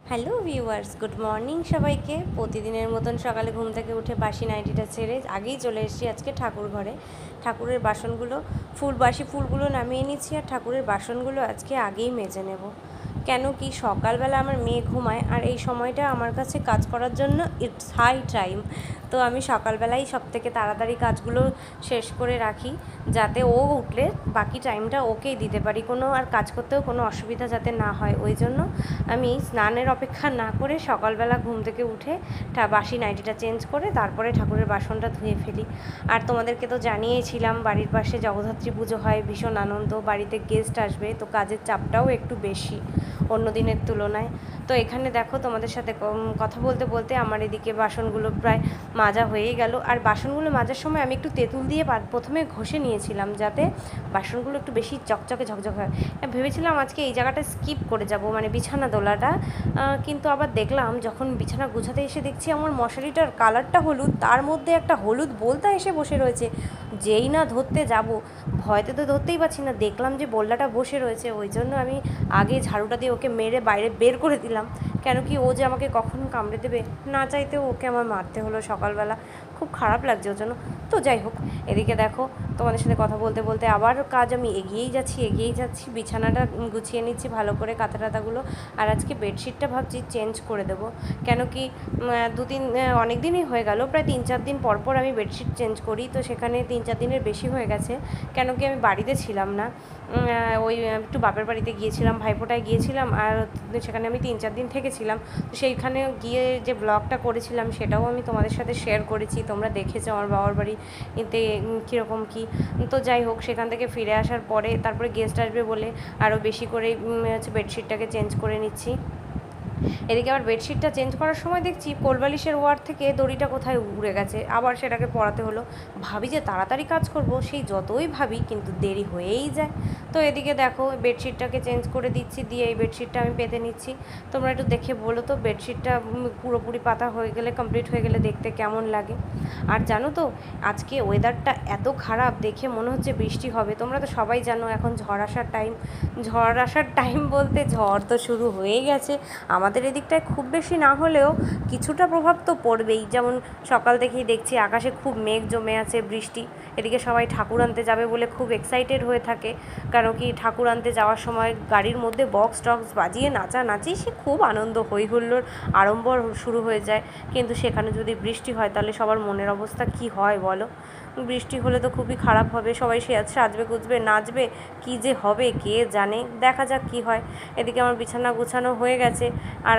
Hello viewers, good morning সবাইকে। প্রতিদিনের মতন সকালে ঘুম থেকে উঠে বাসি নাইটিটা ছেড়ে আগেই চলে এসেছি আজকে ঠাকুর ঘরে। ঠাকুরের বাসনগুলো বাসি ফুলগুলো নামিয়ে নিচ্ছি, আর ঠাকুরের বাসনগুলো আজকে আগেই মেজে নেব। কেন কি সকালবেলা আমার মেয়ে ঘুমায়, আর এই সময়টা আমার কাছে কাজ করার জন্য ইটস হাই টাইম। তো আমি সকালবেলাই সব থেকে তাড়াতাড়ি কাজগুলো শেষ করে রাখি, যাতে ও উঠলে বাকি টাইমটা ওকেই দিতে পারি, কোনো আর কাজ করতেও কোনো অসুবিধা যাতে না হয়। ওই জন্য আমি স্নানের অপেক্ষা না করে সকালবেলা ঘুম থেকে উঠে বাসি নাইটিটা চেঞ্জ করে তারপরে ঠাকুরের বাসনটা ধুয়ে ফেলি। আর তোমাদেরকে তো জানিয়েছিলাম বাড়ির পাশে জগদ্ধাত্রী পুজো হয়, ভীষণ আনন্দ, বাড়িতে গেস্ট আসবে, তো কাজের চাপটাও একটু বেশি অন্য দিনের তুলনায়। তো এখানে দেখো তোমাদের সাথে কথা বলতে বলতে আমার এদিকে বাসনগুলো প্রায় মাজা হয়েই গেল। আর বাসনগুলো মাজার সময় আমি একটু তেঁতুল দিয়ে প্রথমে ঘষে নিয়েছিলাম, যাতে বাসনগুলো একটু বেশি চকচকে ঝকঝকে হয়। ভেবেছিলাম আজকে এই জায়গাটা স্কিপ করে যাব, মানে বিছানা তোলাটা, কিন্তু আবার দেখলাম যখন বিছানা গুছাতে এসে দেখছি আমার মশারিটার কালারটা হলুদ, তার মধ্যে একটা হলুদ বোলতা এসে বসে রয়েছে। যেই না ধরতে যাব, ভয়তে তো ধরতেই পারছি না, দেখলাম যে বোলটাটা বসে রয়েছে। ওই জন্য আমি আগে ঝাড়ুটা দিয়ে ওকে মেরে বাইরে বের করে দিলাম। কেন কি ও যে আমাকে কখন কামড়ে দেবে, না চাইতেও ওকে আমার মারতে হলো সকালবেলা, খুব খারাপ লাগছে ওর জন্য। তো যাই হোক, এদিকে দেখো তোমাদের সাথে কথা বলতে বলতে আবার কাজ আমি এগিয়েই যাচ্ছি, বিছানাটা গুছিয়ে নিচ্ছি ভালো করে, কাঁথা টাথাগুলো। আর আজকে বেডশিটটা ভাবছি চেঞ্জ করে দেবো। কেন কি অনেক দিনই হয়ে গেল, প্রায় 3-4 দিন পর পর আমি বেডশিট চেঞ্জ করি, তো সেখানে 3-4 দিনের বেশি হয়ে গেছে। কেন কি আমি বাড়িতে ছিলাম না, ওই একটু বাপের বাড়িতে গিয়েছিলাম, ভাইফোঁটায় গিয়েছিলাম, আর সেখানে আমি 3-4 দিন থেকেছিলাম। তো সেইখানে গিয়ে যে ব্লগটা করেছিলাম সেটাও আমি তোমাদের সাথে শেয়ার করেছি, তোমরা দেখেছো আমার বাবার বাড়িতে কীরকম কী। তো যাই হোক, সেখান থেকে ফিরে আসার পরে তারপরে গেস্ট আসবে বলে আরও বেশি করে বেডশিটটাকে চেঞ্জ করে নিচ্ছি। এদিকে আবার বেডশিটটা চেঞ্জ করার সময় দেখছি কোলবালিশের ওয়ার থেকে দড়িটা কোথায় উড়ে গেছে, আবার সেটাকে পরাতে হলো। ভাবি যে তাড়াতাড়ি কাজ করব, সেই যতই ভাবি কিন্তু দেরি হয়েই যায়। তো এদিকে দেখো বেডশিটটাকে চেঞ্জ করে দিচ্ছি, দিয়ে এই বেডশিটটা আমি পেতে নিচ্ছি। তোমরা একটু দেখে বলো তো বেডশিটটা পুরোপুরি পাতা হয়ে গেলে, কমপ্লিট হয়ে গেলে দেখতে কেমন লাগে। আর জানো তো আজকে ওয়েদারটা এত খারাপ, দেখে মনে হচ্ছে বৃষ্টি হবে। তোমরা তো সবাই জানো এখন ঝড় আসার টাইম বলতে ঝড় তো শুরু হয়ে গেছে। আমাদের এদিকটায় খুব বেশি না হলেও কিছুটা প্রভাব তো পড়বেই। যেমন সকাল থেকেই দেখছি আকাশে খুব মেঘ জমে আছে, বৃষ্টি। এদিকে সবাই ঠাকুর আনতে যাবে বলে খুব এক্সাইটেড হয়ে থাকে, কারণ কি ঠাকুর আনতে যাওয়ার সময় গাড়ির মধ্যে বক্স টক্স বাজিয়ে নাচানাচি, সে খুব আনন্দ, হই হুল্লোড় আড়ম্বর শুরু হয়ে যায়। কিন্তু সেখানে যদি বৃষ্টি হয় তাহলে সবার মনের অবস্থা কি হয় বলো। বৃষ্টি হলে তো খুবই খারাপ হবে, সবাই সাজবে গুজবে নাচবে, কী যে হবে কে জানে, দেখা যাক কী হয়। এদিকে আমার বিছানা গুছানো হয়ে গেছে, আর